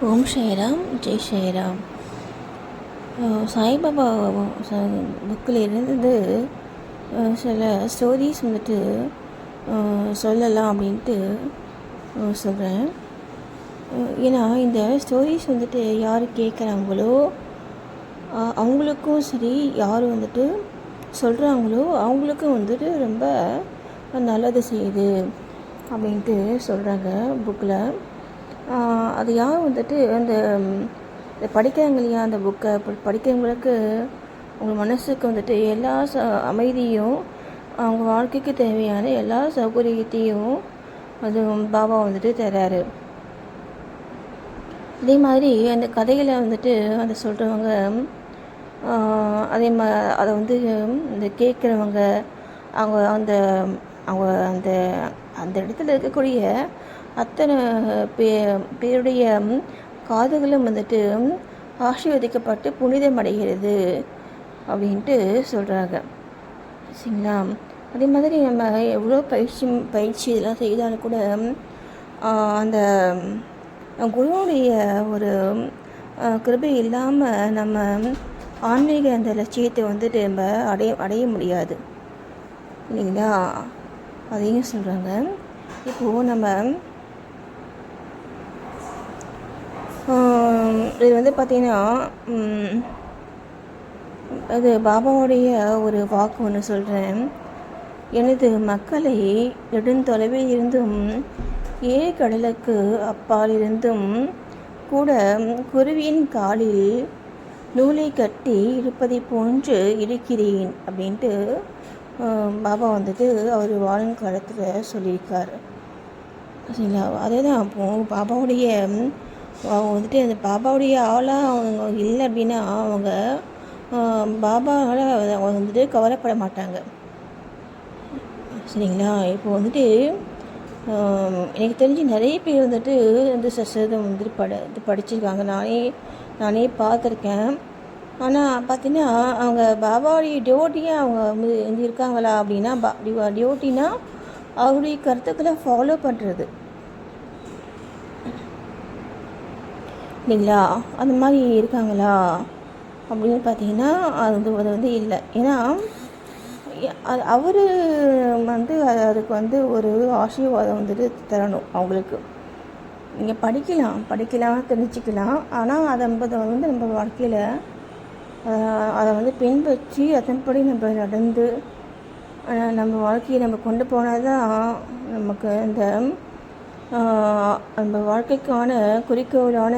ஓம் ஸ்ரீராம், ஜெய் ஸ்ரீராம். சாய்பாபா புக்கில் இருந்து சில ஸ்டோரிஸ் வந்துட்டு சொல்லலாம் அப்படின்ட்டு சொல்கிறேன். ஏன்னா இந்த ஸ்டோரிஸ் வந்துட்டு யார் கேட்குறாங்களோ அவங்களுக்கும் சரி, யார் வந்துட்டு சொல்கிறாங்களோ அவங்களுக்கும் வந்துட்டு ரொம்ப நல்லது செய்யுது அப்படின்ட்டு சொல்கிறாங்க புக்கில். அது யார் வந்துட்டு அந்த படிக்கிறாங்க இல்லையா, அந்த புக்கை படிக்கிறவங்களுக்கு அவங்க மனசுக்கு வந்துட்டு எல்லா அமைதியும், அவங்க வாழ்க்கைக்கு தேவையான எல்லா சௌகரியத்தையும் அது பாபா வந்துட்டு தர்றாரு. அதே மாதிரி அந்த கதைகளை வந்துட்டு அதை சொல்கிறவங்க, அதை வந்து இந்த கேட்குறவங்க, அவங்க அந்த அவங்க அந்த அந்த இடத்துல இருக்கக்கூடிய அத்தனை பேருடைய காதுகளும் வந்துட்டு ஆசீர்வதிக்கப்பட்டு புனிதமடைகிறது அப்படின்ட்டு சொல்கிறாங்க. சரிங்களா? அதே மாதிரி நம்ம எவ்வளோ பயிற்சி இதெல்லாம் செய்தாலும் கூட அந்த குருவுடைய ஒரு கிருபை இல்லாமல் நம்ம ஆன்மீக அந்த லட்சியத்தை வந்துட்டு நம்ம அடைய முடியாது இல்லைங்களா? அதையும் சொல்கிறாங்க. இப்போது நம்ம இது வந்து பார்த்திங்கன்னா, அது பாபாவுடைய ஒரு வாக்கு ஒன்று சொல்கிறேன். எனது மக்களை நெடுந்தொலைவில் இருந்தும் கடலுக்கு அப்பால் இருந்தும் கூட குருவியின் காலில் நூலை கட்டி இருப்பதை போன்று இருக்கிறேன் அப்படின்ட்டு பாபா வந்துட்டு அவர் வாழும் காலத்தில் சொல்லியிருக்கார். சரிங்களா? அதே தான். அப்போது பாபாவுடைய வந்துட்டு அந்த பாபாவுடைய ஆளாக அவங்க இல்லை அப்படின்னா அவங்க பாபாவால் அவங்க வந்துட்டு கவலைப்பட மாட்டாங்க. சரிங்களா? இப்போ வந்துட்டு எனக்கு தெரிஞ்சு நிறைய பேர் வந்துட்டு இந்த சசதம் வந்துட்டு படிச்சிருக்காங்க. நானே பார்த்துருக்கேன். ஆனால் பார்த்தீங்கன்னா அவங்க பாபாவுடைய டியோட்டியாக அவங்க வந்து இருக்காங்களா அப்படின்னா, டியோட்டினா அவருடைய கருத்துக்களை ஃபாலோ பண்ணுறது இல்லைங்களா? அந்த மாதிரி இருக்காங்களா அப்படின்னு பார்த்தீங்கன்னா அது வந்து இல்லை. ஏன்னா அவர் வந்து அதுக்கு வந்து ஒரு ஆசீர்வாதம் வந்துட்டு தரணும் அவங்களுக்கு. நீங்கள் படிக்கலாம் தெரிஞ்சுக்கலாம். ஆனால் அதை வந்து நம்ம வாழ்க்கையில் அதை வந்து பின்பற்றி அதன்படி நம்ம நடந்து நம்ம வாழ்க்கையை நம்ம கொண்டு போனால் தான் நமக்கு இந்த நம்ம வாழ்க்கைக்கான குறிக்கோளான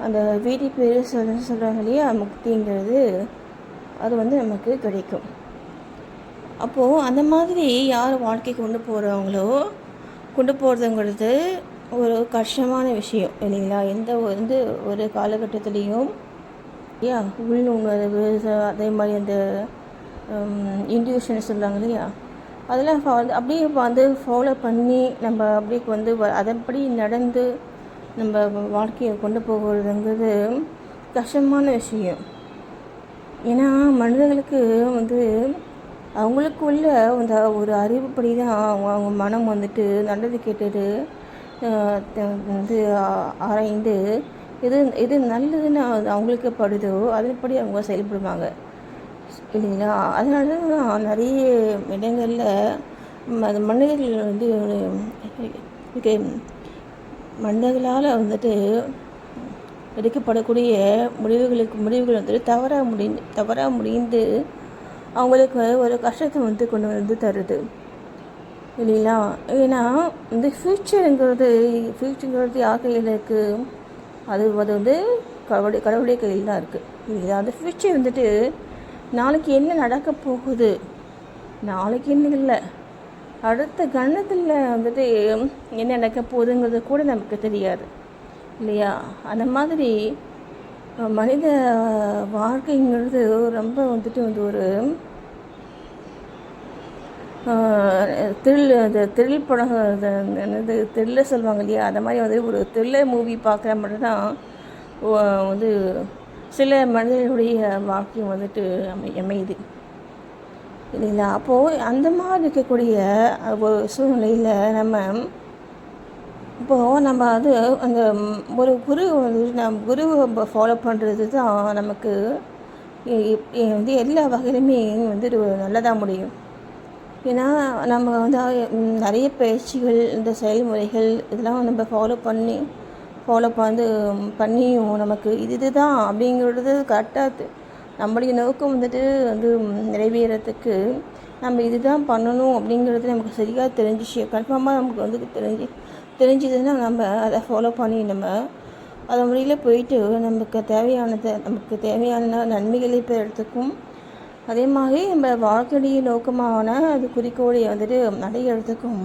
அந்த வீதி பேர் சொல்கிறாங்க இல்லையா, முக்திங்கிறது அது வந்து நமக்கு கிடைக்கும். அப்போது அந்த மாதிரி யார் வாழ்க்கை கொண்டு போகிறதுங்கிறது ஒரு கஷ்டமான விஷயம் இல்லைங்களா? எந்த வந்து ஒரு காலகட்டத்துலேயும் உள்ளுணர்வு, அதே மாதிரி அந்த இன்ட்யூஷன் சொல்கிறாங்க இல்லையா, அதெல்லாம் அப்படியே வந்து ஃபாலோ பண்ணி நம்ம அப்படியே வந்து அதன்படி நடந்து நம்ம வாழ்க்கையை கொண்டு போகிறதுங்கிறது கஷ்டமான விஷயம். ஏன்னா மனிதர்களுக்கு வந்து அவங்களுக்குள்ள அந்த ஒரு அறிவுப்படி தான் அவங்க மனம் வந்துட்டு நல்லது கேட்டது வந்து ஆராய்ந்து எது நல்லதுன்னு அவங்களுக்கு படுதோ அதன்படி அவங்க செயல்படுவாங்க இல்லைங்களா? அதனால தான் நிறைய இடங்களில் மனிதர்கள் வந்து மனிதர்களால் வந்துட்டு எடுக்கப்படக்கூடிய முடிவுகள் வந்துட்டு தவறாக முடிந்து அவங்களுக்கு ஒரு கஷ்டத்தை வந்து கொண்டு வந்து தருது இல்லைங்களா? ஏன்னா இந்த ஃப்யூச்சருங்கிறது யார் கையில் இருக்குது? அது வந்து கடவுளுடைய கையில் தான் இருக்குது இல்லைங்களா? அந்த ஃப்யூச்சர் வந்துட்டு நாளைக்கு என்ன நடக்க போகுது, நாளைக்கு என்ன இல்லை, அடுத்த கணத்தில் வந்துட்டு என்ன நடக்க போகுதுங்கிறது கூட நமக்கு தெரியாது இல்லையா? அந்த மாதிரி மனித வாழ்க்கைங்கிறது ரொம்ப வந்துட்டு வந்து ஒரு த்ரில் படம், என்னது த்ரில்லர் சொல்லுவாங்க இல்லையா, அந்த மாதிரி வந்து ஒரு த்ரில்லர் மூவி பார்க்குற மட்டும்தான் வந்து சில மனிதர்களுடைய வாழ்க்கையும் வந்துட்டு அமையுது இல்லைங்களா? அப்போது அந்த மாதிரி இருக்கக்கூடிய ஒரு சூழ்நிலையில் நம்ம இப்போது நம்ம அது அந்த ஒரு குரு வந்து நம்ம குருவை ஃபாலோ பண்ணுறது தான் நமக்கு வந்து எல்லா வகையிலுமே வந்துட்டு நல்லதாக முடியும். ஏன்னா நம்ம வந்து நிறைய பயிற்சிகள், இந்த செயல்முறைகள் இதெல்லாம் நம்ம ஃபாலோ பண்ணியும் நமக்கு இதுதான் அப்படிங்கிறது கரெக்டாக நம்மளுடைய நோக்கம் வந்துட்டு வந்து நிறைவேறத்துக்கு நம்ம இதுதான் பண்ணணும் அப்படிங்கிறது நமக்கு சரியாக தெரிஞ்சிச்சு, கன்ஃபார்மாக நமக்கு வந்து தெரிஞ்சதுன்னா நம்ம அதை ஃபாலோ பண்ணி நம்ம அதை முறையில் போயிட்டு நமக்கு தேவையான நன்மைகளை பெறத்துக்கும், அதே மாதிரி நம்ம வாழ்க்கையுடைய நோக்கமான அது குறிக்கோளை வந்துட்டு அடையிறதுக்கும்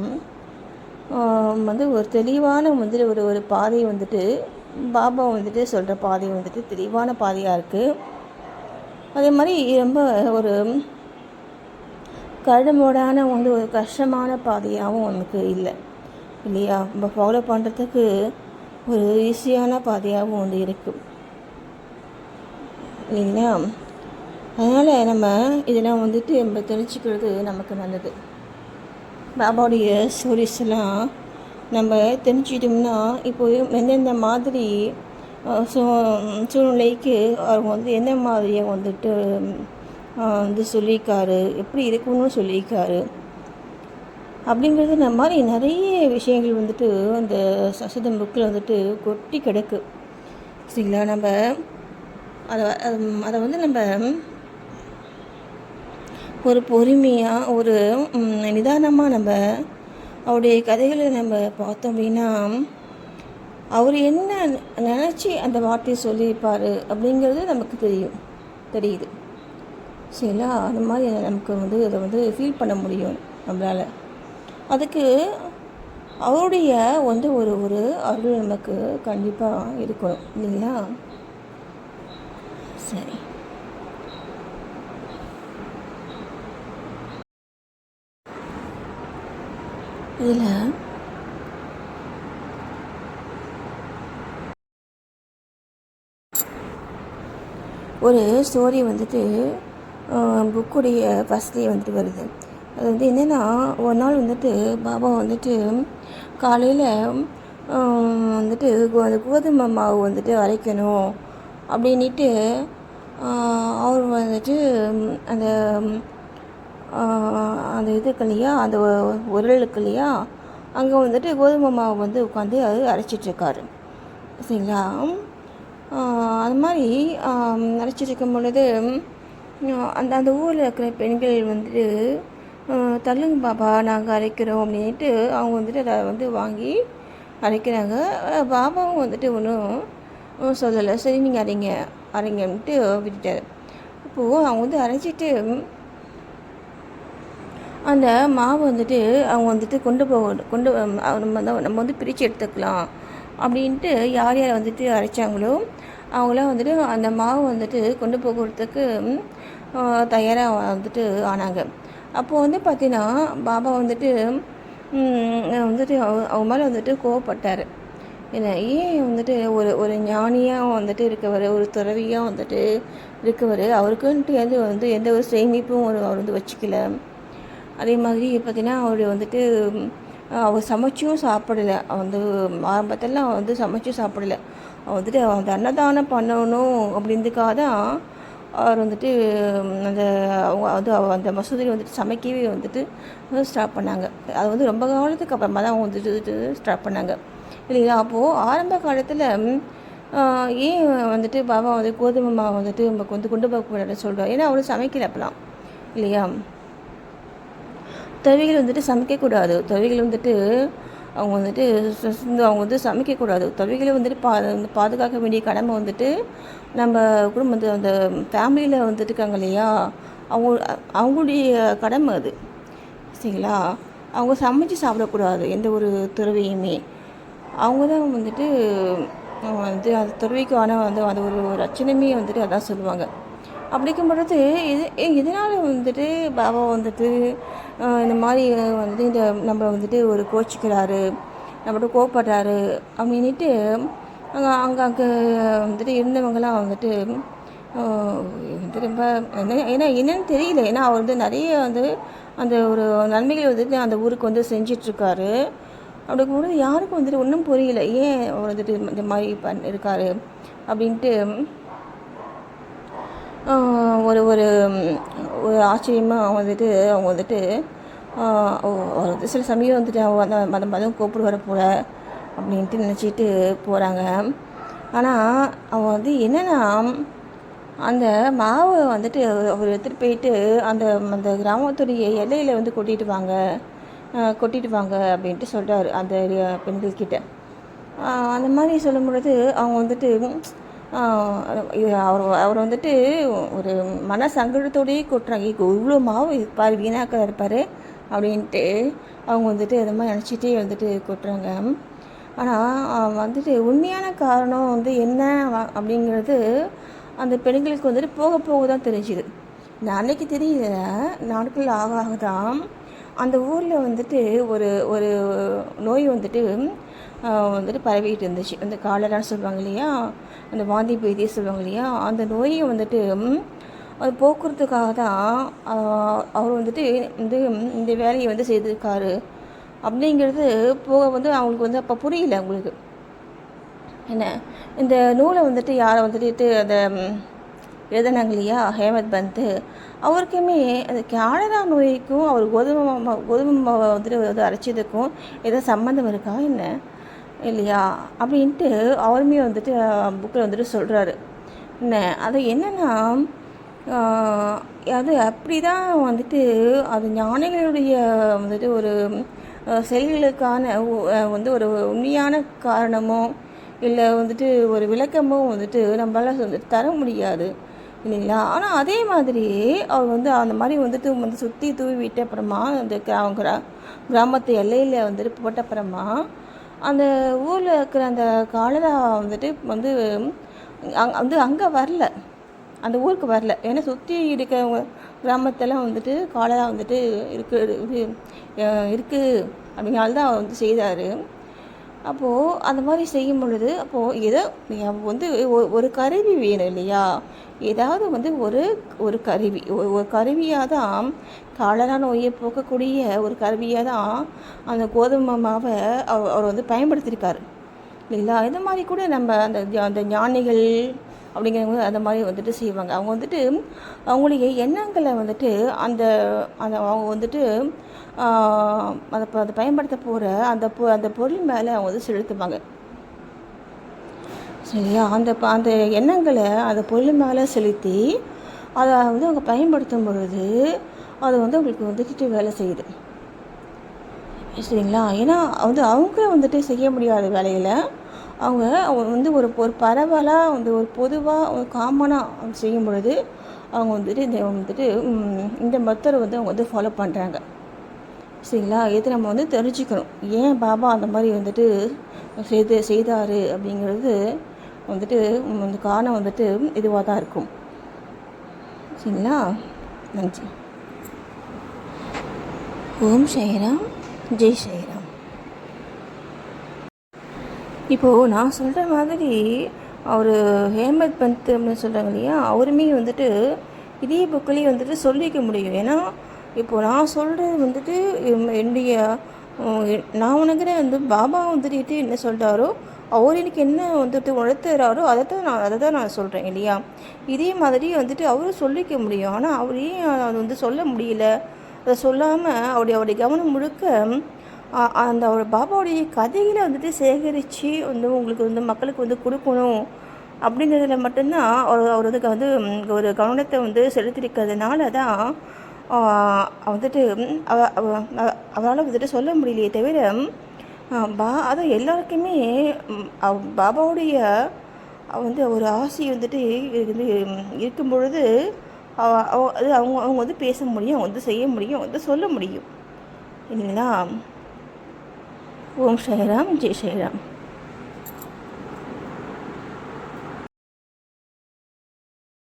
வந்து ஒரு தெளிவான வந்துட்டு ஒரு பாதை வந்துட்டு பாபா வந்துட்டு சொல்கிற பாதை வந்துட்டு தெளிவான பாதையாக இருக்குது. அதே மாதிரி ரொம்ப ஒரு கரடுமுரடான வந்து ஒரு கஷ்டமான பாதையாகவும் நமக்கு இல்லை இல்லையா. நம்ம ஃபாலோ பண்ணுறதுக்கு ஒரு ஈஸியான பாதையாகவும் வந்து இருக்குது இல்லைங்களா. அதனால் நம்ம இதெல்லாம் வந்துட்டு நம்ம தெரிஞ்சுக்கிறது நமக்கு நல்லது. பாபாவுடைய ஸ்டோரிஸ்லாம் நம்ம தெரிஞ்சிட்டோம்னா இப்போ எந்தெந்த மாதிரி சூழ்நிலைக்கு அவங்க வந்து எந்த மாதிரியாக வந்துட்டு வந்து சொல்லியிருக்காரு, எப்படி இருக்கணும்னு சொல்லியிருக்காரு அப்படிங்கிறது இந்த மாதிரி நிறைய விஷயங்கள் வந்துட்டு அந்த சசதம் புக்கில் வந்துட்டு கொட்டி கிடக்கு சரிங்களா. நம்ம அதை வந்து நம்ம ஒரு பொறுமையாக ஒரு நிதானமாக நம்ம அவருடைய கதைகளை நம்ம பார்த்தோம் அப்படின்னா அவர் என்ன நினச்சி அந்த வார்த்தையை சொல்லியிருப்பார் அப்படிங்கிறது நமக்கு தெரியுது சரிங்களா. அந்த மாதிரி நமக்கு வந்து அதை வந்து ஃபீல் பண்ண முடியும் நம்மளால். அதுக்கு அவருடைய வந்து ஒரு அருள் நமக்கு கண்டிப்பாக இருக்கணும் இல்லைங்களா. சரி, இதில் ஒரு ஸ்டோரி வந்துட்டு புக்குடைய ஃபஸ்ட்லேயே வந்துட்டு வருது. அது வந்து என்னென்னா, ஒரு நாள் வந்துட்டு பாபா வந்துட்டு காலையில் வந்துட்டு அந்த கோதுமை மாவு வந்துட்டு அரைக்கணும் அப்படின்ட்டு அவர் வந்துட்டு அந்த அந்த இதுக்கு இல்லையா, அந்த உரலுக்கு இல்லையா, அங்கே வந்துட்டு கோதுமை மாவு வந்து உட்காந்து அது அரைச்சிட்ருக்காரு சரிங்களா. அது மாதிரி அரைச்சிட்ருக்கும் பொழுது அந்த அந்த ஊரில் இருக்கிற பெண்கள் வந்துட்டு தள்ளுங்க பாபா நாங்கள் அரைக்கிறோம் அப்படின்ட்டு அவங்க வந்துட்டு அதை வந்து வாங்கி அரைக்கிறாங்க. பாபாவும் வந்துட்டு ஒன்றும் சொல்லலை, சரி நீங்கள் அரைங்கன்ட்டு விட்டுட்டார். இப்போது அவங்க வந்து அரைச்சிட்டு அந்த மாவு வந்துட்டு அவங்க வந்துட்டு நம்ம வந்து பிரித்து எடுத்துக்கலாம் அப்படின்ட்டு யார் யார் வந்துட்டு அரைச்சாங்களோ அவங்களாம் வந்துட்டு அந்த மாவு வந்துட்டு கொண்டு போகிறதுக்கு தயாராக வந்துட்டு ஆனாங்க. அப்போது வந்து பார்த்தீங்கன்னா பாபா வந்துட்டு அவங்க மேலே வந்துட்டு கோவப்பட்டார். ஏன் வந்துட்டு ஒரு ஞானியாக வந்துட்டு இருக்கவர், ஒரு துறவியாக வந்துட்டு இருக்கவர், அவருக்குன்ட்டு எந்த ஒரு சேமிப்பும் அவர் வந்து வச்சுக்கல. அதே மாதிரி பார்த்திங்கன்னா அவர் வந்துட்டு அவர் சமைச்சும் சாப்பிடலை. வந்து ஆரம்பத்திலாம் வந்து சமைச்சும் சாப்பிடலை. வந்துட்டு அந்த அன்னதானம் பண்ணணும் அப்படின்றதுக்காக தான் அவர் வந்துட்டு அந்த மசூதியில் வந்துட்டு சமைக்கவே வந்துட்டு ஸ்டார்ட் பண்ணாங்க. அது வந்து ரொம்ப காலத்துக்கு அப்புறமா தான் அவங்க வந்துட்டு ஸ்டார்ட் பண்ணாங்க இல்லைங்களா. அப்போது ஆரம்ப காலத்தில் ஏன் வந்துட்டு பாபா வந்து கோதுமை மாவு வந்துட்டு நமக்கு வந்து கொண்டு போகக்கூடாதுன்னு சொல்கிறார். ஏன்னா அவர் சமைக்கல அப்பலாம் இல்லையா. துறவிகள் வந்துட்டு சமைக்கக்கூடாது. துறவிகள் வந்துட்டு அவங்க வந்து சமைக்கக்கூடாது. துறவிகளை வந்துட்டு பாதுகாக்க வேண்டிய கடமை வந்துட்டு நம்ம குடும்பத்து அந்த ஃபேமிலியில் வந்துட்டு இருக்காங்க இல்லையா, அவங்களுடைய கடமை அது சரிங்களா. அவங்க சமைச்சு சாப்பிடக்கூடாது எந்த ஒரு துறவியுமே. அவங்க தான் வந்துட்டு வந்து அது துறவிக்கான வந்து அது ஒரு ரச்சனமே வந்துட்டு அதான் சொல்லுவாங்க. அப்படிக்கும் பொழுது இதனால் வந்துட்டு பாபா வந்துட்டு இந்த மாதிரி வந்துட்டு இந்த நம்மளை வந்துட்டு ஒரு கோச்சிக்கிறாரு, நம்மகிட்ட கோவப்படுறாரு அப்படின்ட்டு அங்கே வந்துட்டு இருந்தவங்களாம் வந்துட்டு ரொம்ப என்னன்னு தெரியல. ஏன்னா அவர் வந்து நிறைய வந்து அந்த ஒரு நன்மைகள் வந்துட்டு அந்த ஊருக்கு வந்து செஞ்சிட்ருக்காரு. அப்படிங்கும்போது யாருக்கும் வந்துட்டு ஒன்றும் புரியல, ஏன் அவர் வந்துட்டு இந்த மாதிரி இருக்காரு அப்படின்ட்டு ஒரு ஒரு ஒரு ஆச்சரியமாக வந்துட்டு அவங்க வந்துட்டு சில சமயம் வந்துட்டு அவங்க அந்த மதம் கூப்பிடுவார போல அப்படின்ட்டு நினச்சிட்டு போகிறாங்க. ஆனால் அவன் வந்து என்னென்னா அந்த மாவை வந்துட்டு அவர் எடுத்துகிட்டு போயிட்டு அந்த அந்த கிராமத்துடைய எல்லையில் வந்து கொட்டிட்டு வாங்க அப்படின்ட்டு சொல்கிறாரு அந்த பெண்கள்கிட்ட. அந்த மாதிரி சொல்லும் பொழுது அவங்க வந்துட்டு அவர் வந்துட்டு ஒரு மன சங்கடத்தோடையே கொட்டுறாங்க, இவ்வளோ மாவு இருப்பார் வீணாக்க இருப்பார் அப்படின்ட்டு அவங்க வந்துட்டு அது மாதிரி நினச்சிட்டே வந்துட்டு கொட்டுறாங்க. ஆனால் வந்துட்டு உண்மையான காரணம் வந்து என்ன அப்படிங்கிறது அந்த பெண்களுக்கு வந்துட்டு போக போக தான் தெரிஞ்சுது. அன்னைக்கு தெரியல, நாட்கள் ஆக தான் அந்த ஊரில் வந்துட்டு ஒரு ஒரு நோய் வந்துட்டு பரவிட்டு இருந்துச்சு. அந்த காலரான்னு சொல்லுவாங்க இல்லையா, அந்த வாந்தி பேதியை சொல்லுவாங்க இல்லையா, அந்த நோயை வந்துட்டு அது போக்குறதுக்காக தான் அவர் வந்துட்டு இந்த வேலையை வந்து செய்திருக்காரு அப்படிங்கிறது போக வந்து அவங்களுக்கு வந்து அப்போ புரியல. அவங்களுக்கு என்ன இந்த நூலை வந்துட்டு யாரை வந்துட்டு அந்த எழுதினாங்க இல்லையா ஹேமத் பந்த், அவருக்குமே அந்த காலரா நோய்க்கும் அவர் கோதுமை மாவை வந்துட்டு அரைச்சதுக்கும் ஏதோ சம்மந்தம் இருக்கா என்ன இல்லையா அப்படின்ட்டு அவருமே வந்துட்டு புக்கில் வந்துட்டு சொல்கிறாரு. என்ன அது என்னென்னா அது அப்படி தான் வந்துட்டு அது ஞானிகளுடைய வந்துட்டு ஒரு செயல்களுக்கான வந்து ஒரு உண்மையான காரணமோ இல்லை வந்துட்டு ஒரு விளக்கமோ வந்துட்டு நம்மளால் வந்துட்டு தர முடியாது இல்லைங்களா. ஆனால் அதே மாதிரி அவர் வந்து அந்த மாதிரி வந்துட்டு சுற்றி தூவி விட்ட அப்புறமா அந்த கிராமத்து எல்லையில் வந்துட்டு போட்ட அப்புறமா அந்த ஊரில் இருக்கிற அந்த காலரா வந்துட்டு அங்கே வரல, அந்த ஊருக்கு வரல. ஏன்னா சுற்றி இருக்கிறவங்க கிராமத்தெல்லாம் வந்துட்டு காலரா வந்துட்டு இருக்குது அப்படிங்கால தான் அவர் வந்து செய்தார். அப்போது அந்த மாதிரி செய்யும் பொழுது அப்போது ஏதோ வந்து ஒரு கருவி வேணும் இல்லையா, ஏதாவது வந்து ஒரு கருவி ஒரு கருவியாக தான் காலரா நோயை போக்கக்கூடிய ஒரு கருவியாக தான் அந்த கோதுமை மாவை அவர் வந்து பயன்படுத்தியிருக்காரு இல்லைங்களா. இந்த மாதிரி கூட நம்ம அந்த ஞானிகள் அப்படிங்கிறவங்க அந்த மாதிரி வந்துட்டு செய்வாங்க. அவங்க வந்துட்டு அவங்களுடைய எண்ணங்களை வந்துட்டு அந்த அவங்க வந்துட்டு அதை பயன்படுத்த போகிற அந்த பொருள் மேலே அவங்க வந்து செலுத்துவாங்க சரியா. அந்த எண்ணங்களை அந்த பொருள் மேலே செலுத்தி அதை வந்து அவங்க பயன்படுத்தும் பொழுது அது வந்து அவங்களுக்கு வந்துட்டு வேலை செய்யுது சரிங்களா. ஏன்னா வந்து அவங்க வந்துட்டு செய்ய முடியாத வேலையில் அவங்க வந்து ஒரு பரவலாக வந்து ஒரு பொதுவாக ஒரு காமனாக செய்யும் பொழுது அவங்க வந்துட்டு இந்த மெத்தடை வந்து அவங்க வந்து ஃபாலோ பண்ணுறாங்க சரிங்களா. இது நம்ம வந்து தெரிஞ்சுக்கணும், ஏன் பாபா அந்த மாதிரி வந்துட்டு செய்தார் அப்படிங்கிறது வந்துட்டு இந்த காரணம் வந்துட்டு இதுவாக தான் இருக்கும் சரிங்களா. நன்றி. ஓம் சாய்ராம், ஜெய் சாய்ராம். இப்போது நான் சொல்கிற மாதிரி அவர் ஹேமத் பந்த் அப்படின்னு சொல்கிறாங்க இல்லையா, அவருமே வந்துட்டு இதே புக்கிலேயே வந்துட்டு சொல்லிக்க முடியும். ஏன்னா இப்போது நான் சொல்கிறது வந்துட்டு என்னுடைய நான் உனக்குறேன் வந்து பாபா வந்துட்டு என்ன சொல்கிறாரோ அவர் எனக்கு என்ன வந்துட்டு உணர்த்துறாரோ அதை தான் நான் சொல்கிறேன் இல்லையா. இதே மாதிரி வந்துட்டு அவரும் சொல்லிக்க முடியும். ஆனால் அவரையும் அது வந்து சொல்ல முடியல. அதை சொல்லாமல் அவருடைய கவனம் முழுக்க அந்த அவர் பாபாவுடைய கதைகளை வந்துட்டு சேகரித்து வந்து உங்களுக்கு வந்து மக்களுக்கு வந்து கொடுக்கணும் அப்படிங்கிறதுல மட்டும்தான் அவர் வந்து ஒரு கவனத்தை வந்து செலுத்திருக்கிறதுனால தான் வந்துட்டு அவரால் வந்துட்டு சொல்ல முடியலையே தவிர அது எல்லாருக்குமே பாபாவுடைய வந்து ஒரு ஆசை வந்துட்டு இருக்கும் பொழுது அது அவங்க வந்து பேச முடியும், அவங்க வந்து செய்ய முடியும், வந்து சொல்ல முடியும் இல்லைங்களா. ஓம் சாய்ராம், ஜெய் சாய்ராம்.